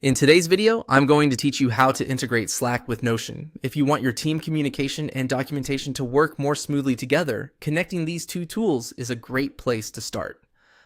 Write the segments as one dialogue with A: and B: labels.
A: In today's video, I'm going to teach you how to integrate Slack with Notion. If you want your team communication and documentation to work more smoothly together, connecting these two tools is a great place to start.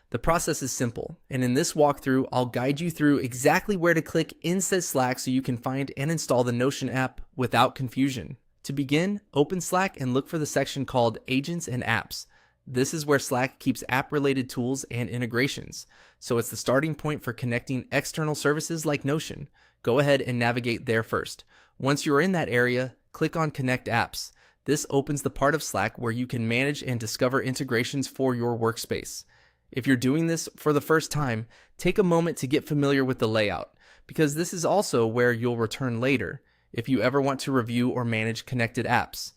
A: The process is simple, and in this walkthrough, I'll guide you through exactly where to click inside Slack so you can find and install the Notion app without confusion. To begin, open Slack and look for the section called Agents and Apps. This is where Slack keeps app-related tools and integrations, so it's the starting point for connecting external services like Notion. Go ahead and navigate there first. Once you're in that area, click on Connect Apps. This opens the part of Slack where you can manage and discover integrations for your workspace. If you're doing this for the first time, take a moment to get familiar with the layout, because this is also where you'll return later if you ever want to review or manage connected apps.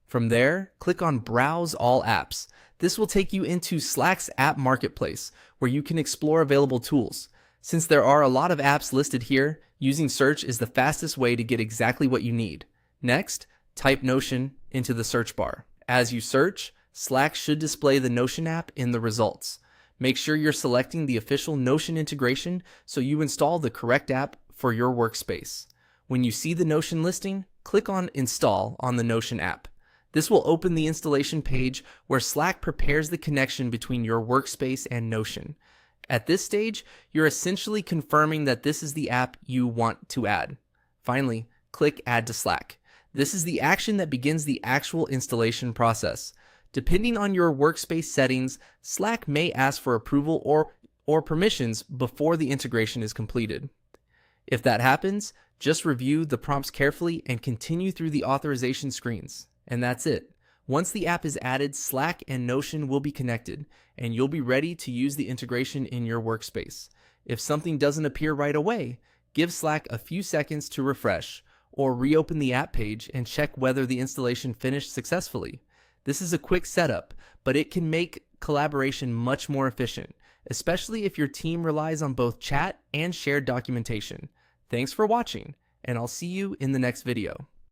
A: From there, click on Browse All Apps. This will take you into Slack's App Marketplace, where you can explore available tools. Since there are a lot of apps listed here, using search is the fastest way to get exactly what you need. Next, type Notion into the search bar. As you search, Slack should display the Notion app in the results. Make sure you're selecting the official Notion integration so you install the correct app for your workspace. When you see the Notion listing, click on Install on the Notion app. This will open the installation page where Slack prepares the connection between your workspace and Notion. At this stage, you're essentially confirming that this is the app you want to add. Finally, click Add to Slack. This is the action that begins the actual installation process. Depending on your workspace settings, Slack may ask for approval or permissions before the integration is completed. If that happens, just review the prompts carefully and continue through the authorization screens. And that's it. Once the app is added, Slack and Notion will be connected, and you'll be ready to use the integration in your workspace. If something doesn't appear right away, give Slack a few seconds to refresh, or reopen the app page and check whether the installation finished successfully. This is a quick setup, but it can make collaboration much more efficient, especially if your team relies on both chat and shared documentation. Thanks for watching, and I'll see you in the next video.